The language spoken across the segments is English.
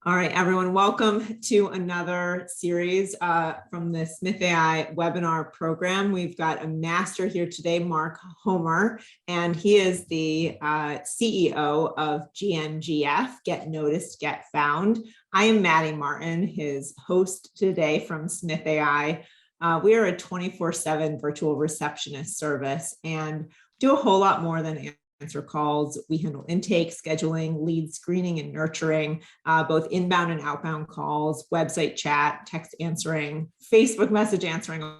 All right, everyone, welcome to another series from the Smith.ai webinar program. We've got a master here today, Mark Homer, and he is the CEO of GNGF, Get Noticed, Get Found. I am Maddy Martin, his host today from Smith.ai. We are a 24/7 virtual receptionist service and do a whole lot more than answer calls. We handle intake, scheduling, lead screening and nurturing, both inbound and outbound calls, website chat, text answering, Facebook message answering, a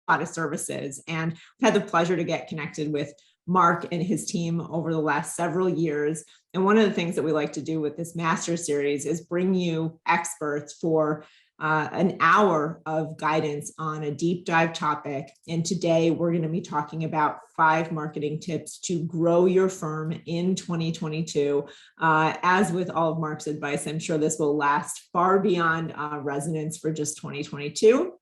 lot of services. And we've had the pleasure to get connected with Mark and his team over the last several years. And one of the things that we like to do with this master series is bring you experts for an hour of guidance on a deep dive topic. And today we're going to be talking about 5 marketing tips to grow your firm in 2022. As with all of Mark's advice, I'm sure this will last far beyond resonance for just 2022,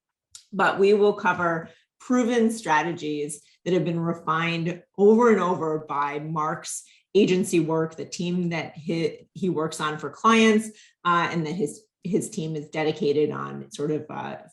but we will cover proven strategies that have been refined over and over by Mark's agency work, the team that he works on for clients, and that his team is dedicated on sort of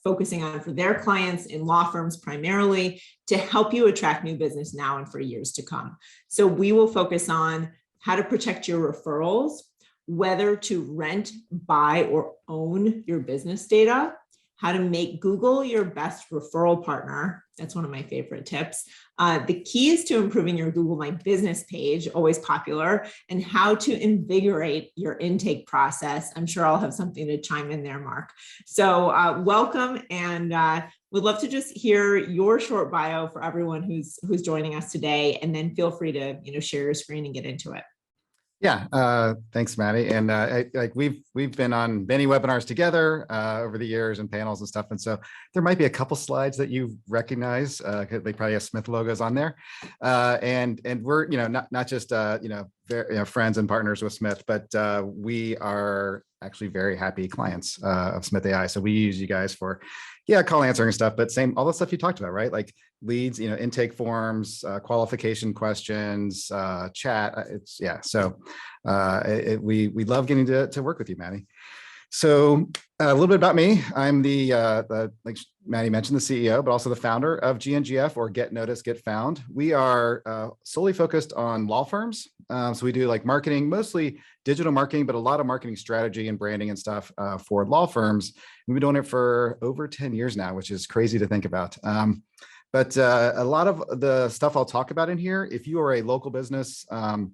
focusing on for their clients in law firms primarily to help you attract new business now and for years to come. So we will focus on how to protect your referrals, whether to rent, buy, or own your business data, how to make Google your best referral partner. That's one of my favorite tips. The keys to improving your Google My Business page, always popular, and how to invigorate your intake process. I'm sure I'll have something to chime in there, Mark. So welcome, and we'd love to just hear your short bio for everyone who's joining us today, and then feel free to share your screen and get into it. Yeah, thanks, Maddy. And we've been on many webinars together over the years and panels and stuff. And so there might be a couple slides that you recognize. They probably have Smith logos on there. And we're not just friends and partners with Smith, but we are actually very happy clients of Smith.ai. So we use you guys for call answering and stuff, but all the stuff you talked about, right? Like leads, intake forms, qualification questions, chat. We love getting to work with you, Maddy. So a little bit about me. I'm the like Maddy mentioned, the CEO, but also the founder of GNGF, or Get Noticed, Get Found. We are solely focused on law firms. So we do like marketing, mostly digital marketing, but a lot of marketing strategy and branding and stuff for law firms. We've been doing it for over 10 years now, which is crazy to think about. But a lot of the stuff I'll talk about in here, if you are a local business, local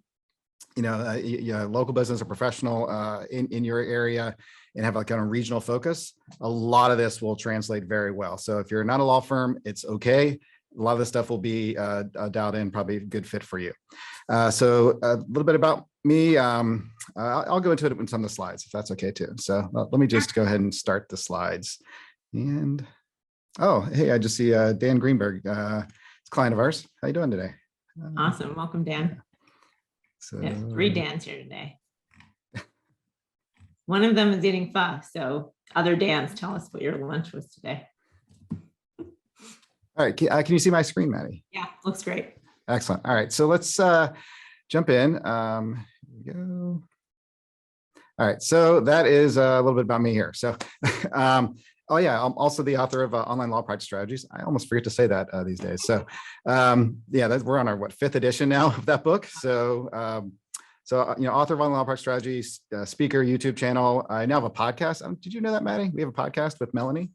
business or professional in your area and have like a regional focus, a lot of this will translate very well. So if you're not a law firm, it's okay. A lot of this stuff will be dialed in, probably a good fit for you. So a little bit about me. I'll go into it in some of the slides, if that's okay too. So let me just go ahead and start the slides. And oh, hey, I just see Dan Greenberg, it's a client of ours. How you doing today? Awesome, welcome, Dan. So we have 3 Dans here today. One of them is eating pho. So other Dans, tell us what your lunch was today. All right, can you see my screen, Maddy? Yeah, looks great. Excellent. All right, so let's jump in. Here we go. All right, so that is a little bit about me here. So, oh yeah, I'm also the author of Online Law Practice Strategies. I almost forget to say that these days. So, we're on our 5th edition now of that book. So, author of Online Law Practice Strategies, speaker, YouTube channel. I now have a podcast. Did you know that, Maddy? We have a podcast with Melanie.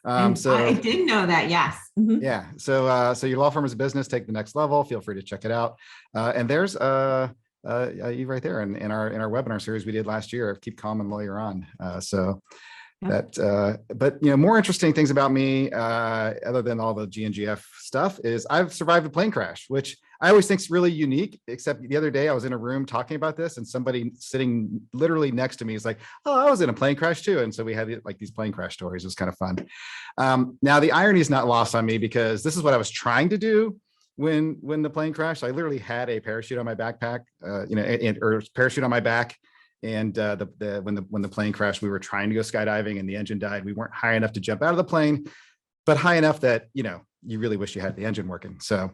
I did know that, yes. Mm-hmm. Yeah. So your law firm is a business, take the next level. Feel free to check it out. And there's you right there in our webinar series we did last year of Keep Calm and Lawyer On. But more interesting things about me, other than all the GNGF stuff, is I've survived a plane crash, which I always think is really unique. Except the other day I was in a room talking about this, and somebody sitting literally next to me is like, "Oh, I was in a plane crash too." And so we had like these plane crash stories. It was kind of fun. Now the irony is not lost on me, because this is what I was trying to do when the plane crashed. I literally had a parachute on my backpack, or parachute on my back. And when the plane crashed, we were trying to go skydiving and the engine died. We weren't high enough to jump out of the plane, but high enough that, you really wish you had the engine working. So,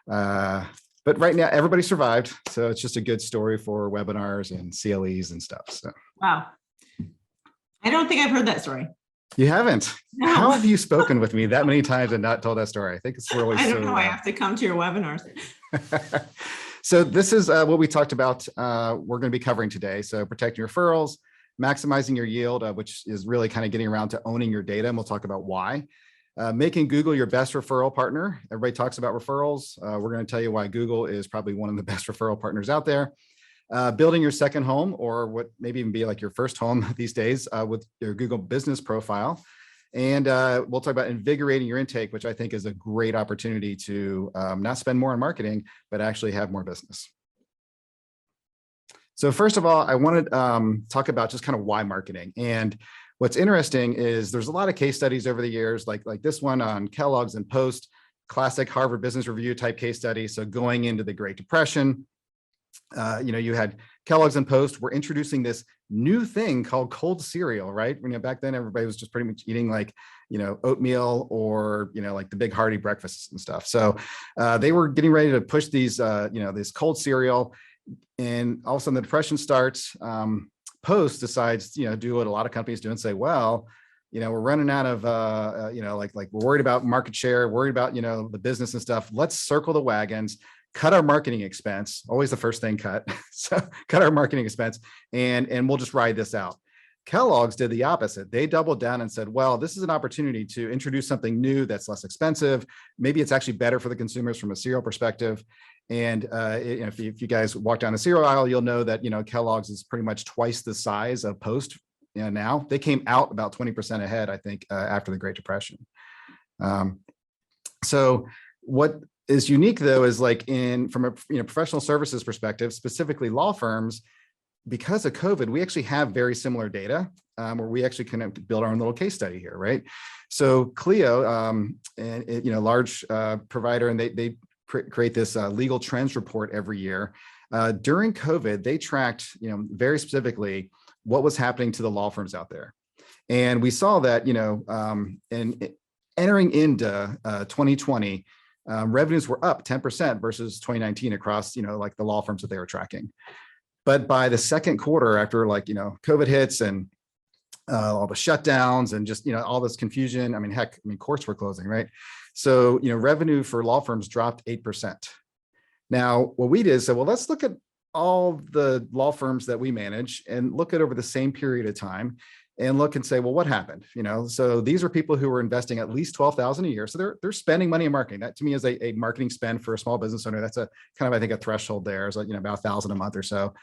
but right now everybody survived. So it's just a good story for webinars and CLEs and stuff. So, wow. I don't think I've heard that story. You haven't? No. How have you spoken with me that many times and not told that story? I think it's really I don't know. I have to come to your webinars. So this is what we talked about. We're going to be covering today. So protecting referrals, maximizing your yield, which is really kind of getting around to owning your data. And we'll talk about why. Making Google your best referral partner. Everybody talks about referrals. We're going to tell you why Google is probably one of the best referral partners out there. Building your second home, or what maybe even be like your first home these days, with your Google business profile. And we'll talk about invigorating your intake, which I think is a great opportunity to not spend more on marketing, but actually have more business. So first of all, I want to talk about just kind of why marketing. And what's interesting is there's a lot of case studies over the years, like this one on Kellogg's and Post, classic Harvard Business Review type case study. So going into the Great Depression, you had Kellogg's and Post were introducing this new thing called cold cereal, right? When back then everybody was just pretty much eating like, oatmeal or, like the big hearty breakfasts and stuff. So they were getting ready to push these, this cold cereal, and all of a sudden the depression starts. Post decides, do what a lot of companies do and say, well, we're running out of, like we're worried about market share, worried about, the business and stuff. Let's circle the wagons, cut our marketing expense, always the first thing cut. So cut our marketing expense and we'll just ride this out. Kellogg's did the opposite. They doubled down and said, well, this is an opportunity to introduce something new that's less expensive. Maybe it's actually better for the consumers from a cereal perspective. And if you guys walk down the cereal aisle, you'll know that, Kellogg's is pretty much twice the size of Post. Now they came out about 20% ahead, I think, after the Great Depression. So what is unique though is like from a professional services perspective, specifically law firms, because of COVID, we actually have very similar data where we actually can build our own little case study here, right? So Clio, large provider, and they create this legal trends report every year. During COVID, they tracked, very specifically what was happening to the law firms out there, and we saw that, and entering into 2020. Revenues were up 10% versus 2019 across, like the law firms that they were tracking. But by the second quarter, after COVID hits and all the shutdowns and just, all this confusion, courts were closing, right? So, revenue for law firms dropped 8%. Now, what we did is say, well, let's look at all the law firms that we manage and look at over the same period of time and look and say, well, what happened? So these are people who are investing at least $12,000 a year. So they're spending money in marketing. That to me is a marketing spend for a small business owner. That's a kind of, I think, a threshold there is like, about $1,000 a month or so.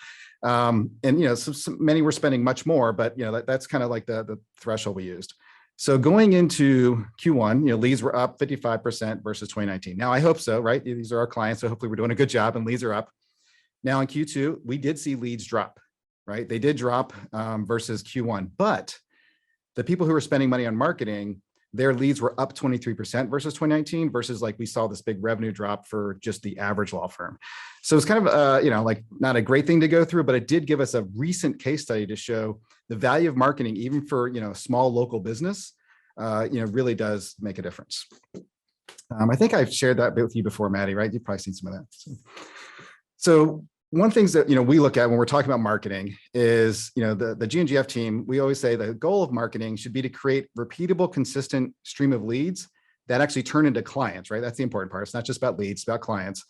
So many were spending much more, but that's kind of like the threshold we used. So going into Q1, leads were up 55% versus 2019. Now I hope so, right? These are our clients. So hopefully we're doing a good job and leads are up. Now in Q2, we did see leads drop. Right? They did drop versus Q1, but the people who were spending money on marketing, their leads were up 23% versus 2019 versus like we saw this big revenue drop for just the average law firm. So it's kind of, like not a great thing to go through, but it did give us a recent case study to show the value of marketing, even for, small local business, really does make a difference. I think I've shared that bit with you before, Maddy, right? You've probably seen some of that. So one of the things that we look at when we're talking about marketing is the GNGF team. We always say the goal of marketing should be to create repeatable, consistent stream of leads that actually turn into clients. Right, that's the important part. It's not just about leads, it's about clients.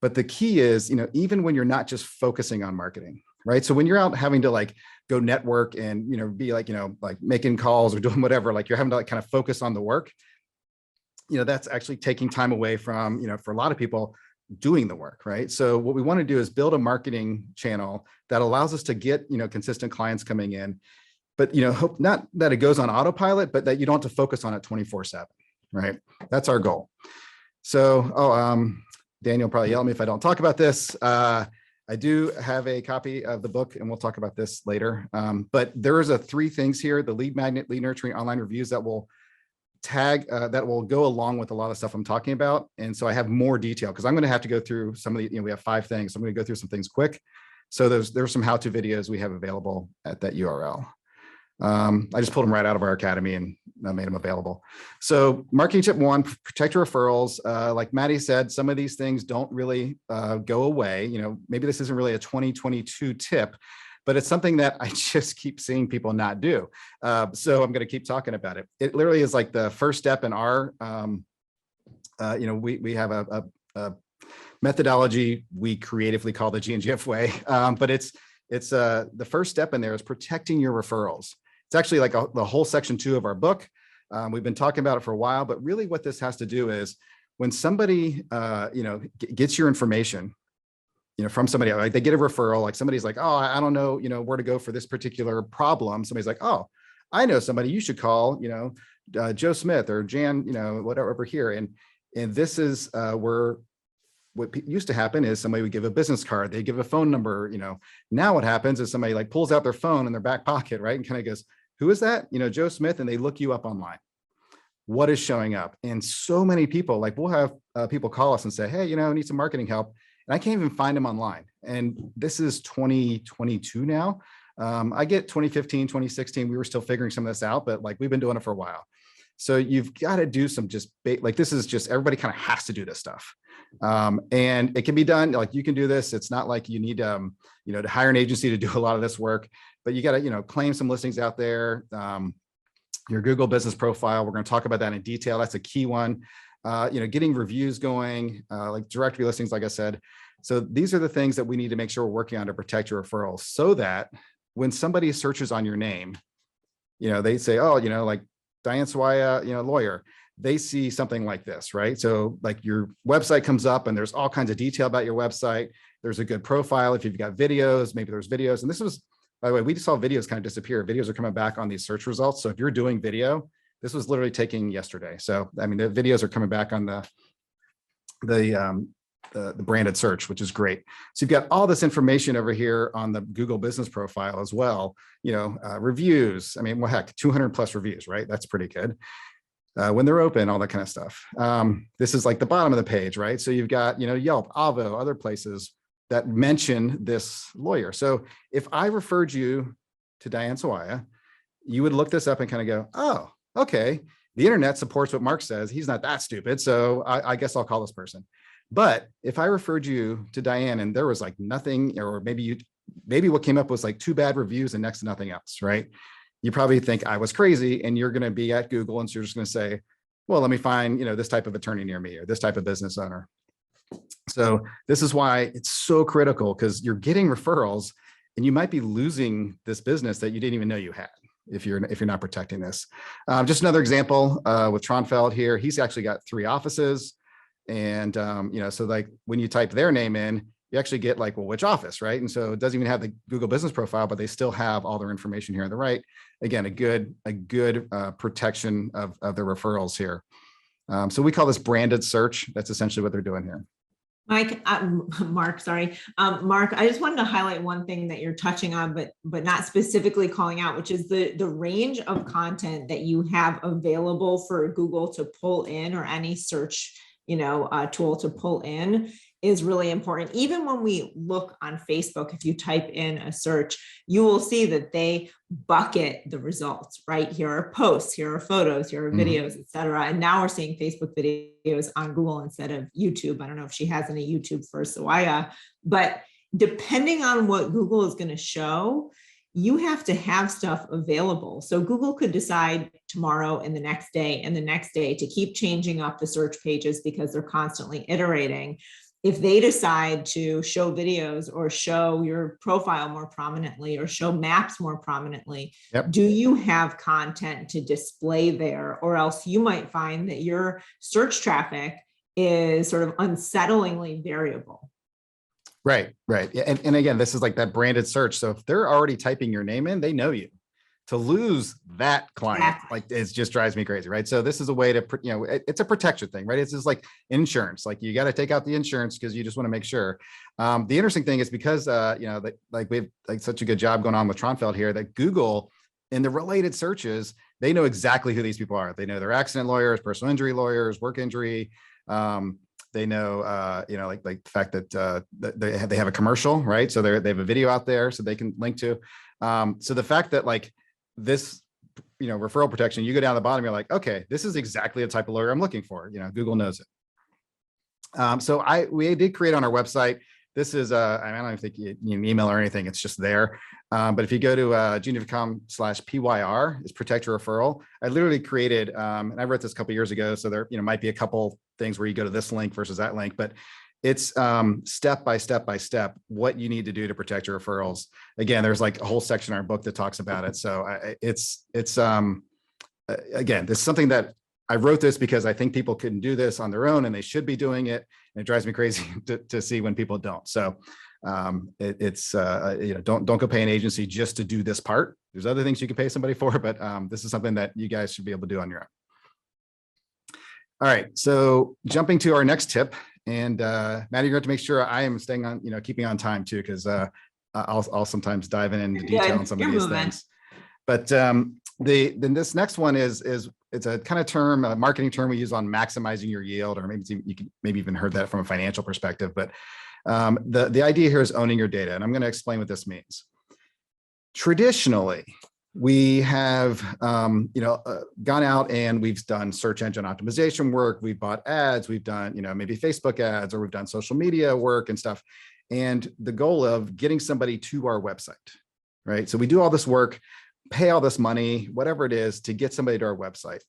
But the key is even when you're not just focusing on marketing, right? So when you're out having to like go network and be like like making calls or doing whatever, like you're having to like kind of focus on the work. That's actually taking time away from for a lot of people doing the work, right? So what we want to do is build a marketing channel that allows us to get, consistent clients coming in, but, hope not that it goes on autopilot, but that you don't have to focus on it 24/7, right? That's our goal. So, Daniel will probably yell at me if I don't talk about this. I do have a copy of the book and we'll talk about this later. But there is 3 things here: the lead magnet, lead nurturing, online reviews that will that will go along with a lot of stuff I'm talking about. And so I have more detail because I'm going to have to go through some of the, we have 5 things. So I'm going to go through some things quick. So there's some how-to videos we have available at that URL. I just pulled them right out of our academy and made them available. So marketing tip 1, protect your referrals. Like Maddy said, some of these things don't really go away. Maybe this isn't really a 2022 tip, but it's something that I just keep seeing people not do. So I'm going to keep talking about it. It literally is like the first step in our, we have a methodology we creatively call the GNGF way, but it's the first step in there is protecting your referrals. It's actually like the whole section 2 of our book. We've been talking about it for a while, but really what this has to do is when somebody, gets your information, from somebody, like they get a referral, like somebody's like, oh, I don't know, where to go for this particular problem. Somebody's like, oh, I know somebody you should call, Joe Smith or Jan, whatever over here. And this is where what used to happen is somebody would give a business card, they give a phone number, now what happens is somebody like pulls out their phone in their back pocket, right? And kind of goes, who is that? Joe Smith, and they look you up online. What is showing up? And so many people, like we'll have people call us and say, hey, I need some marketing help. And I can't even find them online. And this is 2022 now. I get 2015, 2016, we were still figuring some of this out, but like we've been doing it for a while. So you've got to do some like this is just everybody kind of has to do this stuff. And it can be done, like you can do this. It's not like you need to hire an agency to do a lot of this work, but you got to, claim some listings out there. Your Google business profile, we're going to talk about that in detail. That's a key one. Getting reviews going, like directory listings, like I said. So these are the things that we need to make sure we're working on to protect your referrals so that when somebody searches on your name, they say, oh, like Diane Swaya, lawyer, they see something like this, right? So like your website comes up and there's all kinds of detail about your website. There's a good profile. If you've got videos, maybe there's videos. And this was, by the way, we just saw videos kind of disappear. Videos are coming back on these search results. So if you're doing video, this was literally taken yesterday. So, I mean, the videos are coming back on the branded search, which is great. So you've got all this information over here on the Google business profile as well. Reviews. I mean, well, heck, 200 plus reviews, right? That's pretty good. When they're open, all that kind of stuff. This is like the bottom of the page, right? So you've got, Yelp, Avo, other places that mention this lawyer. So if I referred you to Diane Swaya, you would look this up and kind of go, oh, okay, the internet supports what Mark says. He's not that stupid. So I guess I'll call this person. But if I referred you to Diane and there was like nothing, or maybe what came up was like 2 bad reviews and next to nothing else, right? You probably think I was crazy, and you're going to be at Google and so you're just going to say, well, let me find, this type of attorney near me or this type of business owner. So this is why it's so critical, because you're getting referrals and you might be losing this business that you didn't even know you had if you're not protecting this. Just another example with Tronfeld here. He's actually got 3 offices. And, so like when you type their name in, you actually get like, well, which office, right? And so it doesn't even have the Google business profile, but they still have all their information here on the right. Again, a good protection of the referrals here. So we call this branded search. That's essentially what they're doing here. Mark, I just wanted to highlight one thing that you're touching on, but not specifically calling out, which is the range of content that you have available for Google to pull in, or any search tool to pull in, is really important. Even when we look on Facebook, if you type in a search, you will see that they bucket the results, right? Here are posts, here are photos, here are videos, etc. And now we're seeing Facebook videos on Google instead of YouTube. I don't know if she has any YouTube for Swaya, but depending on what Google is going to show, you have to have stuff available. So Google could decide tomorrow and the next day and the next day to keep changing up the search pages because they're constantly iterating. If they decide to show videos or show your profile more prominently or show maps more prominently, do you have content to display there? Or else you might find that your search traffic is sort of unsettlingly variable. Right. Yeah, and again, this is like that branded search. So if they're already typing your name in, they know you. To lose that client, like it just drives me crazy, right? So this is a way to, it's a protection thing, right? It's just like insurance. Like you got to take out the insurance because you just want to make sure. The interesting thing is because, like we have like such a good job going on with Tronfeld here, that Google in the related searches, they know exactly who these people are. They know they're accident lawyers, personal injury lawyers, work injury. They know, like the fact that they have a commercial, right? So they have a video out there so they can link to. So the fact that like this, referral protection, you go down the bottom, you're like, okay, this is exactly the type of lawyer I'm looking for. Google knows it. So we did create on our website This is, I don't even think you need an email or anything. It's just there. But if you go to GNGF.com/PYR, is protect your referral. I literally created, and I wrote this a couple of years ago. So there, might be a couple things where you go to this link versus that link, but it's step by step what you need to do to protect your referrals. Again, there's like a whole section in our book that talks about it. So again, this is something that I wrote this because I think people can do this on their own and they should be doing it. And it drives me crazy to see when people don't. So don't go pay an agency just to do this part. There's other things you can pay somebody for, but this is something that you guys should be able to do on your own. All right, so jumping to our next tip, and Maddy, you're going to make sure I am staying on, keeping on time too, because I'll sometimes dive into detail on some of these things. But this next one is it's a kind of term, a marketing term we use on maximizing your yield, or maybe you can even heard that from a financial perspective. But the idea here is owning your data, and I'm going to explain what this means. Traditionally, we have gone out and we've done search engine optimization work. We've bought ads. We've done maybe Facebook ads, or we've done social media work and stuff. And the goal of getting somebody to our website, right? So we do all this work, pay all this money, whatever it is, to get somebody to our website.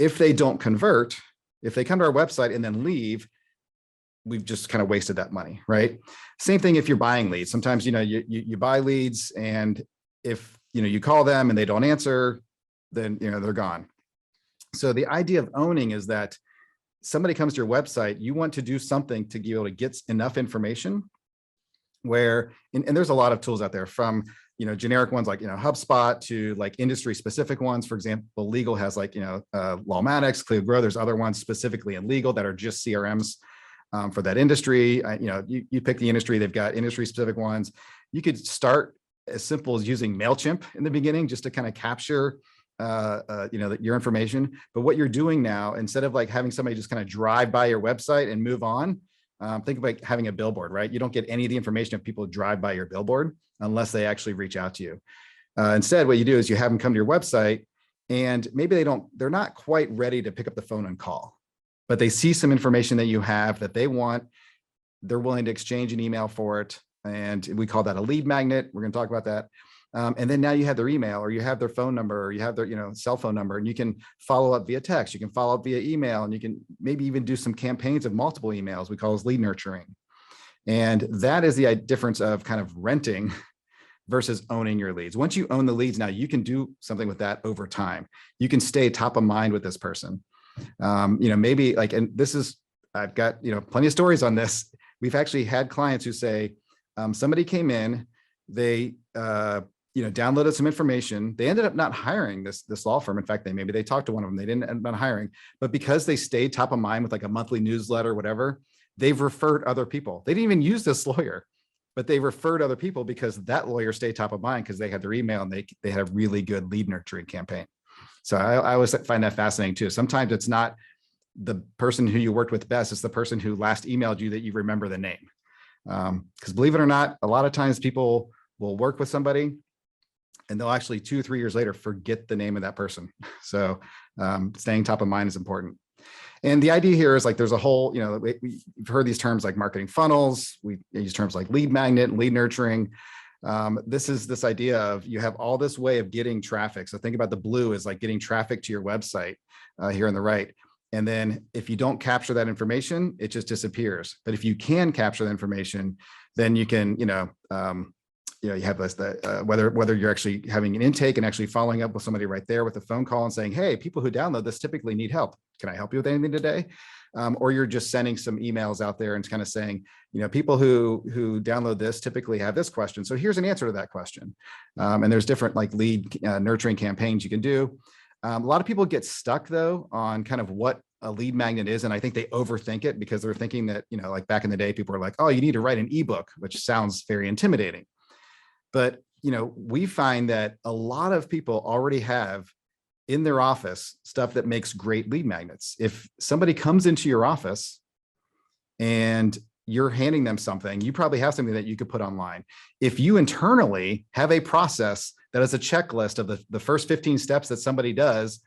If they don't convert, if they come to our website and then leave, we've just kind of wasted that money, right? Same thing if you're buying leads. Sometimes, you buy leads, and if, you call them and they don't answer, then, they're gone. So the idea of owning is that somebody comes to your website, you want to do something to be able to get enough information where, and there's a lot of tools out there, from generic ones like HubSpot to like industry specific ones. For example, legal has like Lawmatics, ClearGrow. There's other ones specifically in legal that are just CRMs for that industry. You pick the industry, they've got industry specific ones. You could start as simple as using MailChimp in the beginning, just to kind of capture your information. But what you're doing now, instead of like having somebody just kind of drive by your website and move on, think of like having a billboard, right? You don't get any of the information if people drive by your billboard unless they actually reach out to you. Instead, what you do is you have them come to your website, and maybe they're not quite ready to pick up the phone and call, but they see some information that you have that they want. They're willing to exchange an email for it. And we call that a lead magnet. We're going to talk about that. And then now you have their email, or you have their phone number, or you have their cell phone number, and you can follow up via text. You can follow up via email, and you can maybe even do some campaigns of multiple emails. We call this lead nurturing. And that is the difference of kind of renting versus owning your leads. Once you own the leads, now you can do something with that over time. You can stay top of mind with this person. Maybe like, and this is, I've got, plenty of stories on this. We've actually had clients who say, somebody came in, they, downloaded some information. They ended up not hiring this law firm. In fact, maybe they talked to one of them. They didn't end up hiring, but because they stayed top of mind with like a monthly newsletter, whatever, they've referred other people. They didn't even use this lawyer, but they referred other people because that lawyer stayed top of mind because they had their email and they had a really good lead nurturing campaign. So I always find that fascinating too. Sometimes it's not the person who you worked with best, it's the person who last emailed you that you remember the name. Because believe it or not, a lot of times people will work with somebody and they'll actually 2 or 3 years later forget the name of that person. So staying top of mind is important. And the idea here is like there's a whole, we've heard these terms like marketing funnels. We use terms like lead magnet and lead nurturing. This is this idea of you have all this way of getting traffic. So think about the blue as like getting traffic to your website here on the right. And then if you don't capture that information, it just disappears. But if you can capture the information, then you can, you have this, whether you're actually having an intake and actually following up with somebody right there with a phone call and saying, hey, people who download this typically need help. Can I help you with anything today? Or you're just sending some emails out there and kind of saying, people who download this typically have this question. So here's an answer to that question. And there's different like lead nurturing campaigns you can do. A lot of people get stuck though on kind of what a lead magnet is. And I think they overthink it because they're thinking that, like back in the day, people were like, oh, you need to write an ebook, which sounds very intimidating. But, we find that a lot of people already have in their office stuff that makes great lead magnets. If somebody comes into your office and you're handing them something, you probably have something that you could put online. If you internally have a process that is a checklist of the first 15 steps that somebody does,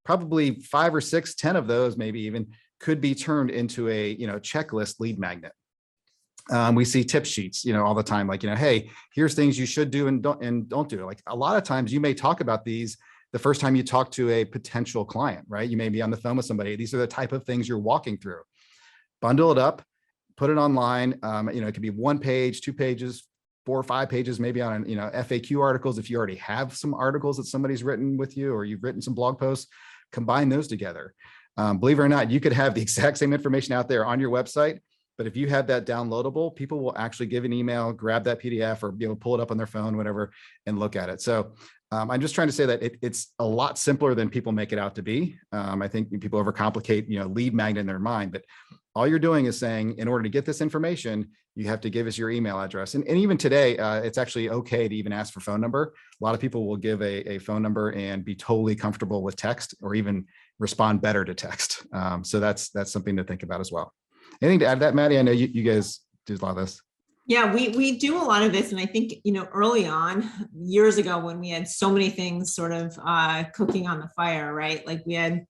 probably 5 or 6, 10 of those maybe even could be turned into a checklist lead magnet. We see tip sheets, all the time, like, hey, here's things you should do and don't do. Like, a lot of times you may talk about these the first time you talk to a potential client, right? You may be on the phone with somebody. These are the type of things you're walking through. Bundle it up, put it online. It could be 1 page, 2 pages, 4 or 5 pages, maybe on, FAQ articles. If you already have some articles that somebody's written with you, or you've written some blog posts, combine those together. Believe it or not, you could have the exact same information out there on your website, but if you have that downloadable, people will actually give an email, grab that PDF, or pull it up on their phone, whatever, and look at it. So I'm just trying to say that it's a lot simpler than people make it out to be. I think people overcomplicate, lead magnet in their mind, but all you're doing is saying, in order to get this information, you have to give us your email address. And even today, it's actually okay to even ask for phone number. A lot of people will give a phone number and be totally comfortable with text, or even respond better to text. So that's something to think about as well. Anything to add to that, Maddy? I know you guys do a lot of this. Yeah, we do a lot of this. And I think, early on, years ago, when we had so many things sort of cooking on the fire, right? Like, we had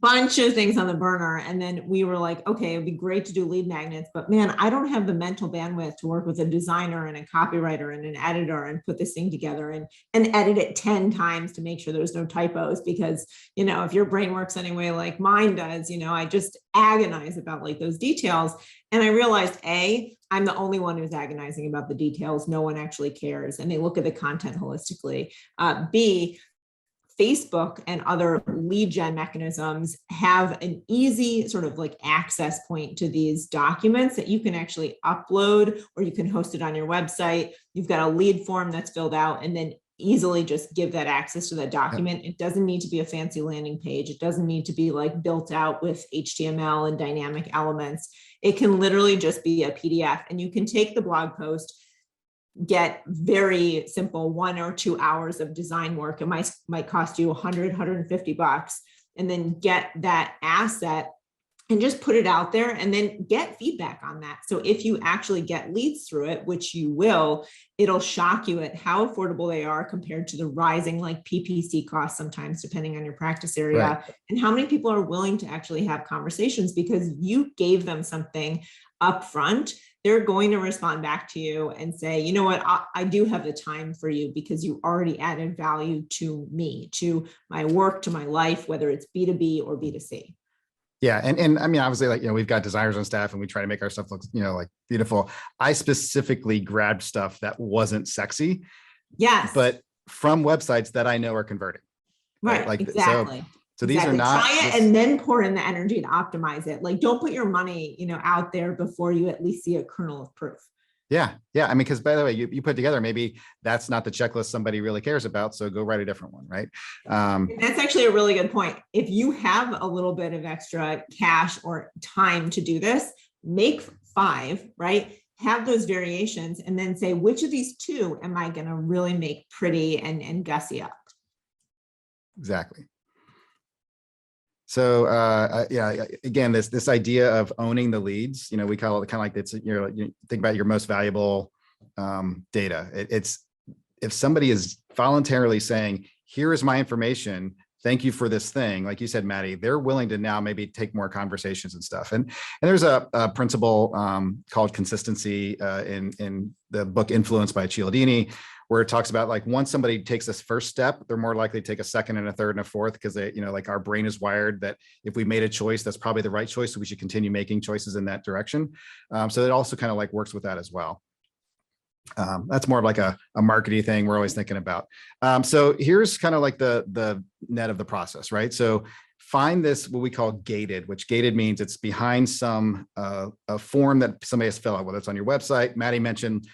bunch of things on the burner, and then we were like, okay, it'd be great to do lead magnets, but man, I don't have the mental bandwidth to work with a designer and a copywriter and an editor and put this thing together and edit it 10 times to make sure there's no typos, because if your brain works anyway like mine does, I just agonize about like those details. And I realized, I'm the only one who's agonizing about the details. No one actually cares, and they look at the content holistically. B, Facebook and other lead gen mechanisms have an easy sort of like access point to these documents that you can actually upload, or you can host it on your website. You've got a lead form that's filled out, and then easily just give that access to that document. It doesn't need to be a fancy landing page. It doesn't need to be like built out with HTML and dynamic elements. It can literally just be a PDF, and you can take the blog post, get very simple 1 or 2 hours of design work. It might cost you $100, $150, and then get that asset and just put it out there, and then get feedback on that. So if you actually get leads through it, which you will, it'll shock you at how affordable they are compared to the rising like PPC costs sometimes, depending on your practice area, right, and how many people are willing to actually have conversations because you gave them something upfront. They're going to respond back to you and say, you know what, I do have the time for you because you already added value to me, to my work, to my life, whether it's B2B or B2C. Yeah. And I mean, obviously, like, we've got designers on staff and we try to make our stuff look, like beautiful. I specifically grabbed stuff that wasn't sexy. Yes. But from websites that I know are converting. Right. Like, exactly. So these are not. Try it and then pour in the energy to optimize it. Like, don't put your money, out there before you at least see a kernel of proof. Yeah. Yeah. I mean, because by the way, you put together, maybe that's not the checklist somebody really cares about. So go write a different one. Right. That's actually a really good point. If you have a little bit of extra cash or time to do this, make 5, right? Have those variations, and then say, which of these 2 am I going to really make pretty and gussy up? Exactly. So yeah, again, this idea of owning the leads, we call it kind of like it's, you think about your most valuable data. It's if somebody is voluntarily saying, here is my information, thank you for this thing, like you said, Maddy, they're willing to now maybe take more conversations and stuff. And there's a principle called consistency in the book Influence by Cialdini, where it talks about, like, once somebody takes this first step, they're more likely to take a second and a third and a fourth, because they, like, our brain is wired that if we made a choice, that's probably the right choice. So we should continue making choices in that direction. So it also kind of like works with that as well. That's more of like a marketing thing we're always thinking about. So here's kind of like the net of the process, right? So find this, what we call gated, which gated means it's behind some a form that somebody has to fill out, whether it's on your website. Maddy mentioned,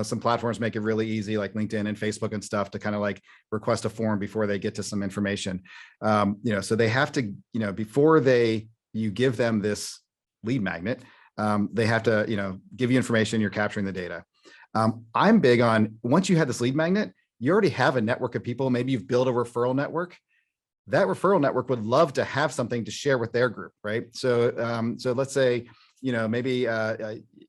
some platforms make it really easy, like LinkedIn and Facebook and stuff, to kind of like request a form before they get to some information. So they have to, before you give them this lead magnet, they have to, give you information, you're capturing the data. I'm big on, once you have this lead magnet, you already have a network of people. Maybe you've built a referral network. That referral network would love to have something to share with their group, right? So, so let's say, maybe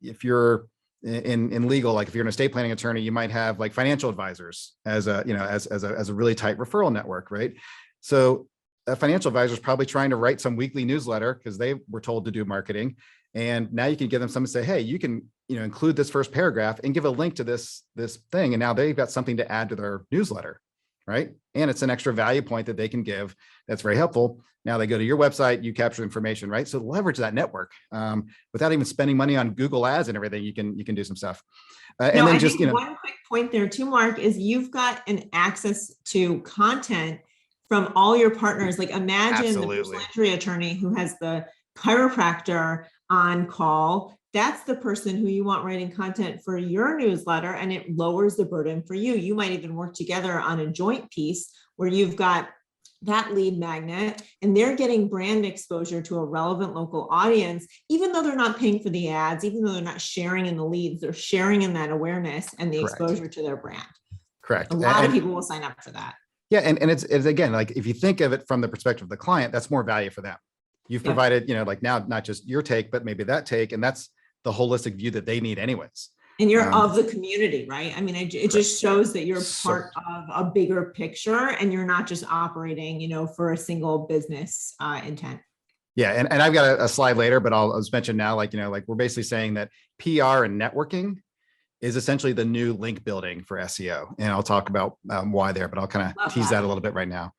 if you're in legal, like if you're an estate planning attorney, you might have like financial advisors as a, as a really tight referral network, right? So a financial advisor is probably trying to write some weekly newsletter because they were told to do marketing. And now you can give them something to say, hey, you can, include this first paragraph and give a link to this thing. And now they've got something to add to their newsletter, right? And it's an extra value point that they can give. That's very helpful. Now they go to your website, you capture information, right? So leverage that network without even spending money on Google ads and everything. You can do some stuff. And then just, one quick point there too, Mark, is you've got an access to content from all your partners. Like imagine Absolutely. the personal injury attorney who has the chiropractor on call. That's the person who you want writing content for your newsletter, and it lowers the burden for you. You might even work together on a joint piece where you've got that lead magnet and they're getting brand exposure to a relevant local audience, even though they're not paying for the ads, even though they're not sharing in the leads, they're sharing in that awareness and the exposure to their brand. Correct. A lot of people will sign up for that. Yeah. And it's again, like if you think of it from the perspective of the client, that's more value for them. You've provided, like now, not just your take, but maybe that take, and that's the holistic view that they need anyways. And you're of the community, right? I mean, it just shows that you're part of a bigger picture and you're not just operating, for a single business intent. Yeah. And I've got a slide later, but I'll just mention now, like we're basically saying that PR and networking is essentially the new link building for SEO. And I'll talk about why there, but I'll kind of tease that a little bit right now.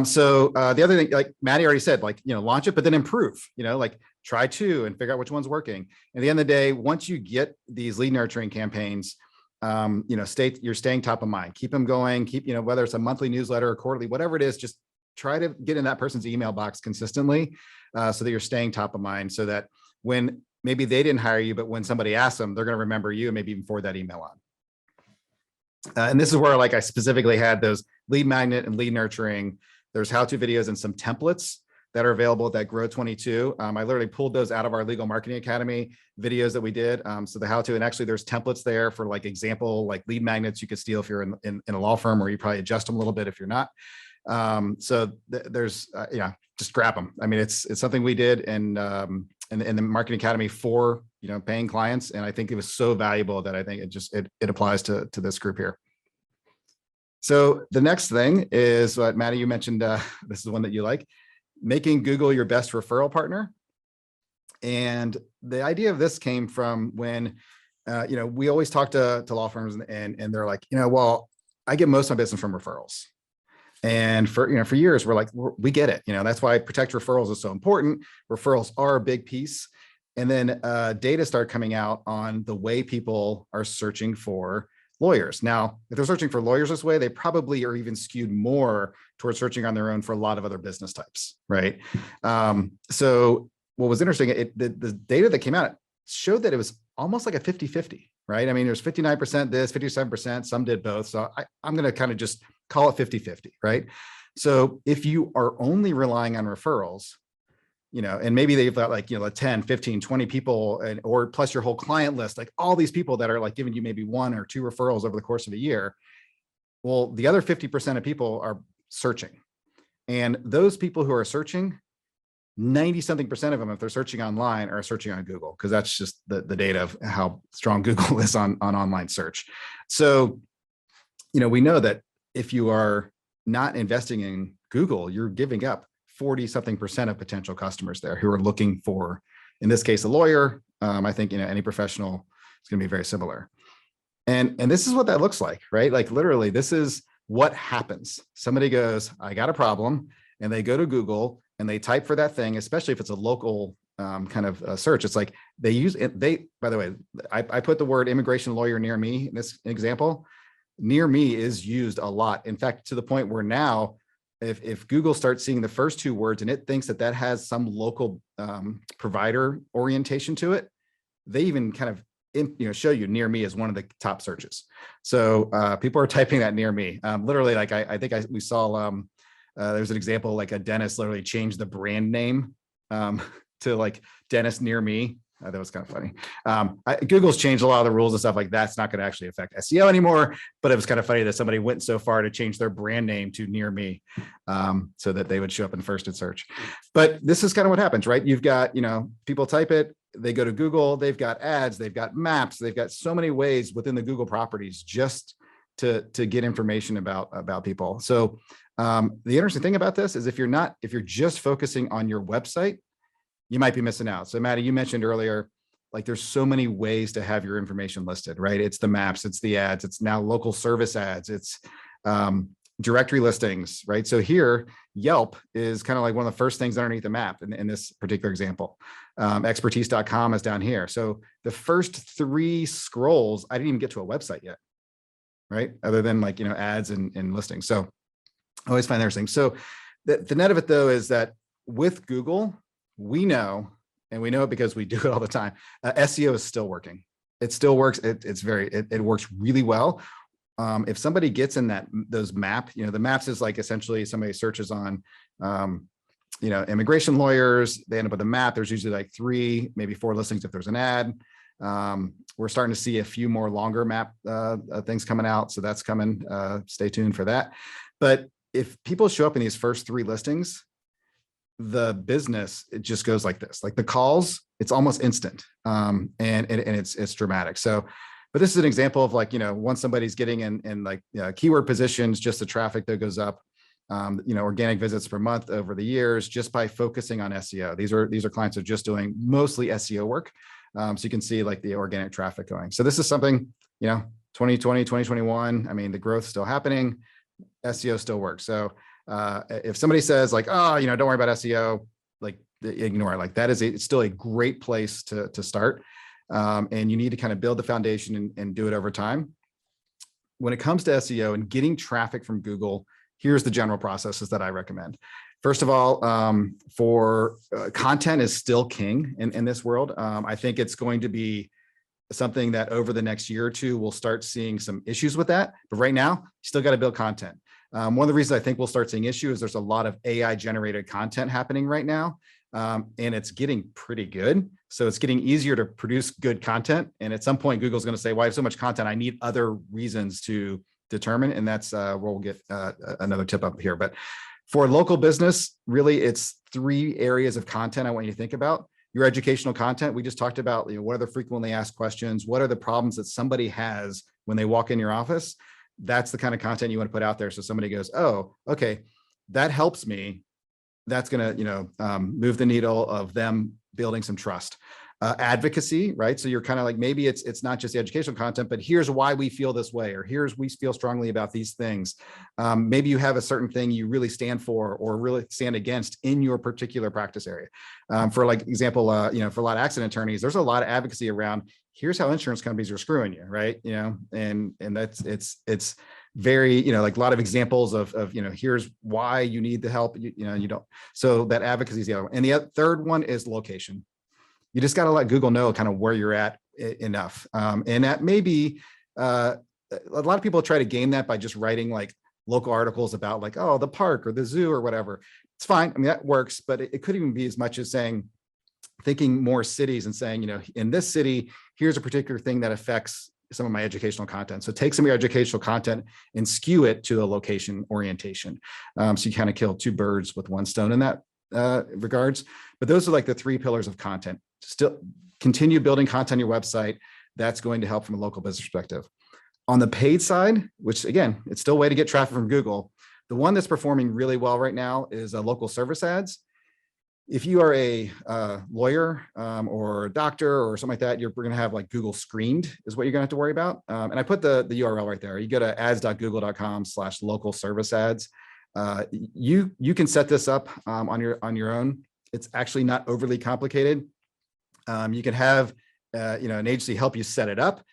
So the other thing, like Maddy already said, like, launch it, but then improve, like try two and figure out which one's working. At the end of the day, once you get these lead nurturing campaigns, you're staying top of mind, keep them going, keep, whether it's a monthly newsletter or quarterly, whatever it is, just try to get in that person's email box consistently so that you're staying top of mind, so that when maybe they didn't hire you, but when somebody asks them, they're going to remember you and maybe even forward that email on. And this is where like I specifically had those lead magnet and lead nurturing. There's how-to videos and some templates that are available at that Grow 22. I literally pulled those out of our Legal Marketing Academy videos that we did. So the how-to, and actually there's templates there for like example, like lead magnets you could steal if you're in a law firm, or you probably adjust them a little bit if you're not. There's, just grab them. I mean, it's something we did in the Marketing Academy for, paying clients. And I think it was so valuable that I think it applies to this group here. So the next thing is what Maddy, you mentioned, this is one that you like, making Google your best referral partner. And the idea of this came from when, we always talk to law firms and they're like, well, I get most of my business from referrals. And for years, we're like, we get it. That's why protect referrals is so important. Referrals are a big piece. And then data started coming out on the way people are searching for lawyers. Now, if they're searching for lawyers this way, they probably are even skewed more towards searching on their own for a lot of other business types, right? So what was interesting, the data that came out showed that it was almost like a 50-50, right? I mean, there's 59% this, 57%, some did both. So I'm going to kind of just call it 50-50, right? So if you are only relying on referrals, and maybe they've got like, 10, 15, 20 people or plus your whole client list, like all these people that are like giving you maybe 1 or 2 referrals over the course of a year. Well, the other 50% of people are searching, and those people who are searching, 90-something% of them, if they're searching online, are searching on Google, because that's just the data of how strong Google is on online search. So, we know that if you are not investing in Google, you're giving up 40-something% of potential customers there who are looking for, in this case, a lawyer. I think, any professional is going to be very similar. And this is what that looks like, right? Like literally, this is what happens. Somebody goes, I got a problem, and they go to Google and they type for that thing, especially if it's a local kind of search. It's like they use it. By the way, I put the word immigration lawyer near me in this example. Near me is used a lot. In fact, to the point where now, if Google starts seeing the first 2 words and it thinks that has some local provider orientation to it, they even kind of show you near me as one of the top searches. So people are typing that near me. Literally, like we saw there's an example, like a dentist literally changed the brand name to like dentist near me. That was kind of funny. Google's changed a lot of the rules and stuff like that. It's not going to actually affect SEO anymore, but it was kind of funny that somebody went so far to change their brand name to near me so that they would show up in first in search. But this is kind of what happens, right? You've got, people type it, they go to Google, they've got ads, they've got maps, they've got so many ways within the Google properties just to get information about people. So the interesting thing about this is if you're just focusing on your website, you might be missing out. So Maddy, you mentioned earlier, like there's so many ways to have your information listed, right? It's the maps, it's the ads, it's now local service ads, it's directory listings, right? So here, Yelp is kind of like one of the first things underneath the map in this particular example. Expertise.com is down here. So the first 3 scrolls, I didn't even get to a website yet, right? Other than like, ads and listings. So I always find interesting. So the net of it though, is that with Google, we know, and we know it because we do it all the time, SEO is still working. It still works. It works really well. If somebody gets in those map, the maps is like essentially somebody searches on, immigration lawyers, they end up with a map. There's usually like 3, maybe 4 listings if there's an ad. We're starting to see a few more longer map things coming out. So that's coming, stay tuned for that. But if people show up in these first 3 listings, the business, it just goes like this, like the calls, it's almost instant. And it's dramatic. So, but this is an example of like, once somebody's getting in like keyword positions, just the traffic that goes up, organic visits per month over the years, just by focusing on SEO. These are clients who are just doing mostly SEO work. So you can see like the organic traffic going. So this is something, 2020, 2021, I mean, the growth's still happening. SEO still works. So if somebody says like, oh, don't worry about SEO, like ignore it. Like that is it's still a great place to start. And you need to kind of build the foundation and do it over time. When it comes to SEO and getting traffic from Google, here's the general processes that I recommend. First of all, for content is still king in this world. I think it's going to be something that over the next year or 2, we'll start seeing some issues with that. But right now, you still got to build content. One of the reasons I think we'll start seeing issues is there's a lot of AI generated content happening right now. And it's getting pretty good. So it's getting easier to produce good content. And at some point, Google's going to say, well, I have so much content, I need other reasons to determine. And that's where we'll get another tip up here. But for local business, really, it's 3 areas of content I want you to think about. Your educational content. We just talked about, what are the frequently asked questions? What are the problems that somebody has when they walk in your office? That's the kind of content you want to put out there. So somebody goes, oh, okay, that helps me. That's going to, move the needle of them building some trust. Advocacy, right? So you're kind of like, maybe it's not just the educational content, but here's why we feel this way, or we feel strongly about these things. Maybe you have a certain thing you really stand for or really stand against in your particular practice area. For like example, for a lot of accident attorneys, there's a lot of advocacy around, here's how insurance companies are screwing you, right? And that's, it's very, like a lot of examples of here's why you need the help, you don't. So that advocacy is the other one. And the third one is location. You just got to let Google know kind of where you're at enough. And that may be, a lot of people try to game that by just writing like local articles about like, oh, the park or the zoo or whatever. It's fine. I mean, that works, but it could even be as much as thinking more cities and saying, in this city, here's a particular thing that affects some of my educational content. So take some of your educational content and skew it to a location orientation. So you kind of kill 2 birds with 1 stone in that regards. But those are like the 3 pillars of content. Still continue building content on your website. That's going to help from a local business perspective. On the paid side, which again, it's still a way to get traffic from Google. The one that's performing really well right now is local service ads. If you are a lawyer or a doctor or something like that, you're going to have like Google screened is what you're going to have to worry about. And I put the URL right there. You go to ads.google.com/local service ads. You can set this up on your own. It's actually not overly complicated. You can have an agency help you set it up,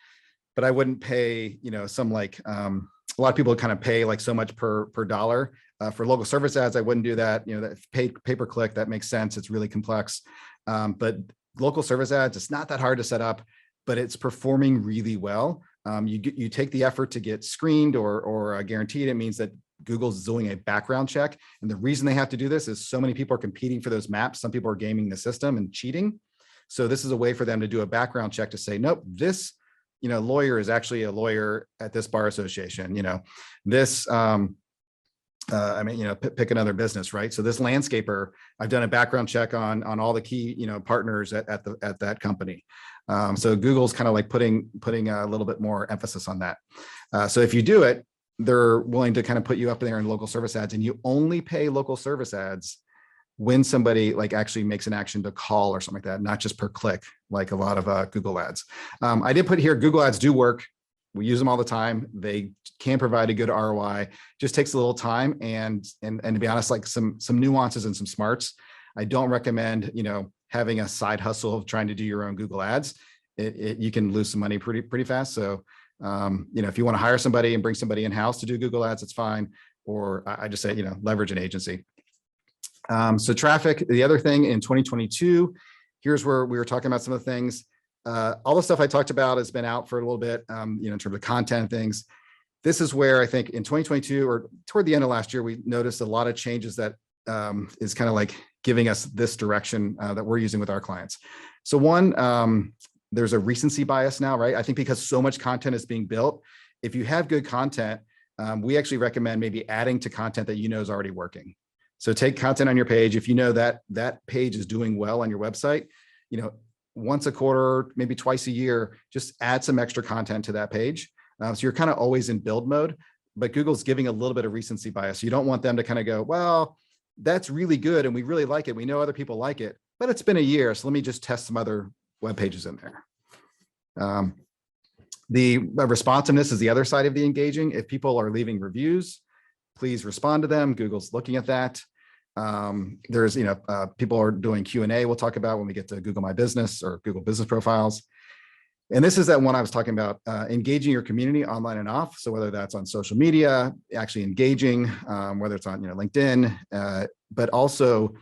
but I wouldn't pay some like a lot of people kind of pay like so much per dollar. For local service ads, I wouldn't do that. That pay-per-click, that makes sense. It's really complex. But local service ads, it's not that hard to set up, but it's performing really well. You take the effort to get screened or guaranteed. It means that Google's doing a background check. And the reason they have to do this is so many people are competing for those maps. Some people are gaming the system and cheating. So this is a way for them to do a background check to say, nope, this lawyer is actually a lawyer at this bar association. This pick another business, right? So this landscaper, I've done a background check on all the key, partners at that company. So Google's kind of like putting a little bit more emphasis on that. So if you do it, they're willing to kind of put you up there in local service ads, and you only pay local service ads when somebody like actually makes an action to call or something like that, not just per click, like a lot of Google ads. I did put here, Google ads do work. We use them all the time. They can provide a good ROI. Just takes a little time and to be honest, like some nuances and some smarts. I don't recommend, having a side hustle of trying to do your own Google ads. You can lose some money pretty fast. So, if you want to hire somebody and bring somebody in-house to do Google ads, it's fine. Or I just say, leverage an agency. So traffic, the other thing in 2022, here's where we were talking about some of the things. All the stuff I talked about has been out for a little bit, in terms of content and things. This is where I think in 2022 or toward the end of last year, we noticed a lot of changes that is kind of like giving us this direction that we're using with our clients. So one, there's a recency bias now, right? I think because so much content is being built, if you have good content, we actually recommend maybe adding to content that is already working. So take content on your page. If you know that that page is doing well on your website, once a quarter, maybe twice a year, just add some extra content to that page. So you're kind of always in build mode, but Google's giving a little bit of recency bias. You don't want them to kind of go, well, that's really good and we really like it. We know other people like it, but it's been a year. So let me just test some other web pages in there. The responsiveness is the other side of the engaging. If people are leaving reviews, please respond to them. Google's looking at that. There's, people are doing Q&A we'll talk about when we get to Google My Business or Google Business Profiles. And this is that one I was talking about, engaging your community online and off. So whether that's on social media, actually engaging, whether it's on LinkedIn, but also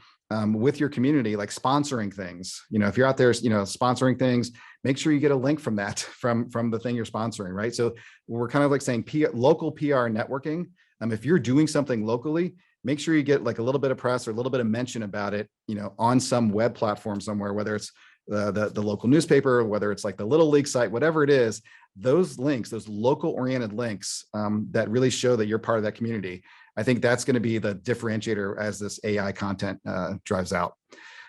with your community, like sponsoring things. If you're out there, sponsoring things, make sure you get a link from that, from the thing you're sponsoring, right? So we're kind of like saying local PR networking. If you're doing something locally, make sure you get like a little bit of press or a little bit of mention about it, on some web platform somewhere, whether it's the local newspaper, whether it's like the Little League site, whatever it is, those links, those local oriented links that really show that you're part of that community. I think that's going to be the differentiator as this AI content drives out.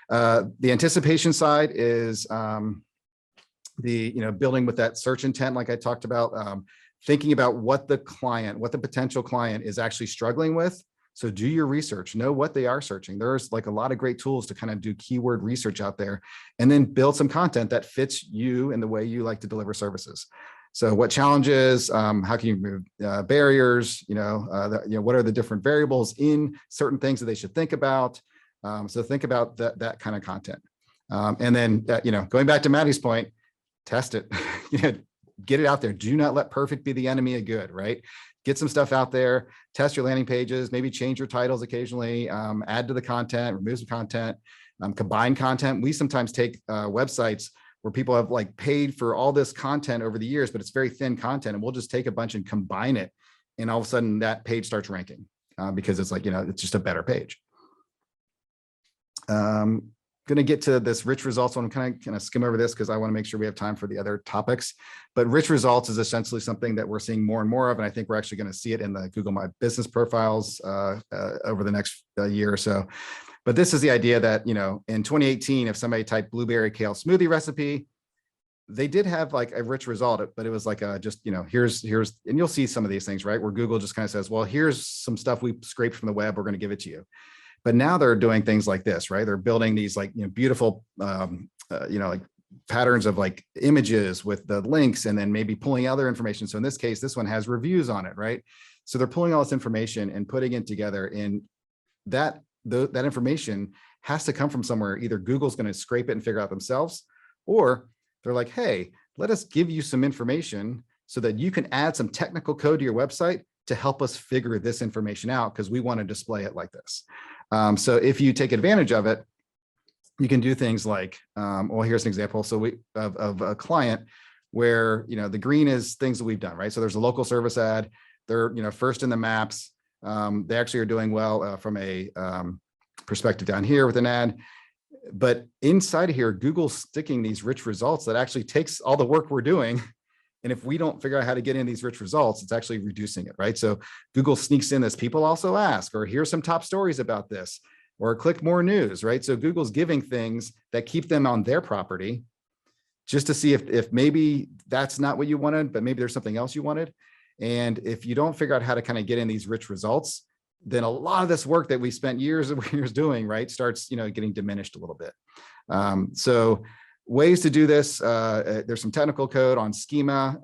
The anticipation side is building with that search intent, like I talked about, thinking about what the potential client is actually struggling with. So do your research, know what they are searching. There's like a lot of great tools to kind of do keyword research out there, and then build some content that fits you and the way you like to deliver services. So what challenges, how can you remove barriers, what are the different variables in certain things that they should think about? So think about that kind of content. And then, going back to Maddy's point, test it, get it out there. Do not let perfect be the enemy of good, right? Get some stuff out there, test your landing pages, maybe change your titles occasionally, add to the content, remove some content, combine content. We sometimes take websites where people have like paid for all this content over the years, but it's very thin content, and we'll just take a bunch and combine it. And all of a sudden that page starts ranking because it's like, it's just a better page. Going to get to this rich results. I'm kind of skim over this because I want to make sure we have time for the other topics. But rich results is essentially something that we're seeing more and more of. And I think we're actually going to see it in the Google My Business Profiles over the next year or so. But this is the idea that, in 2018, if somebody typed blueberry kale smoothie recipe, they did have like a rich result, but it was like here's, and you'll see some of these things, right? Where Google just kind of says, well, here's some stuff we scraped from the web. We're going to give it to you. But now they're doing things like this, right? They're building these like, beautiful, like patterns of like images with the links, and then maybe pulling other information. So in this case, this one has reviews on it, right? So they're pulling all this information and putting it together, and that information has to come from somewhere. Either Google's going to scrape it and figure out themselves, or they're like, hey, let us give you some information so that you can add some technical code to your website to help us figure this information out, because we want to display it like this. So if you take advantage of it, you can do things like, well, here's an example. So of a client where, the green is things that we've done, right? So there's a local service ad. They're, first in the maps. They actually are doing well from a perspective down here with an ad. But inside of here, Google's sticking these rich results that actually takes all the work we're doing. And if we don't figure out how to get in these rich results, it's actually reducing it, right? So Google sneaks in this, people also ask, or here's some top stories about this, or click more news, right? So Google's giving things that keep them on their property just to see if maybe that's not what you wanted, but maybe there's something else you wanted. And if you don't figure out how to kind of get in these rich results, then a lot of this work that we spent years and years doing, right, starts, getting diminished a little bit. So ways to do this, there's some technical code on schema.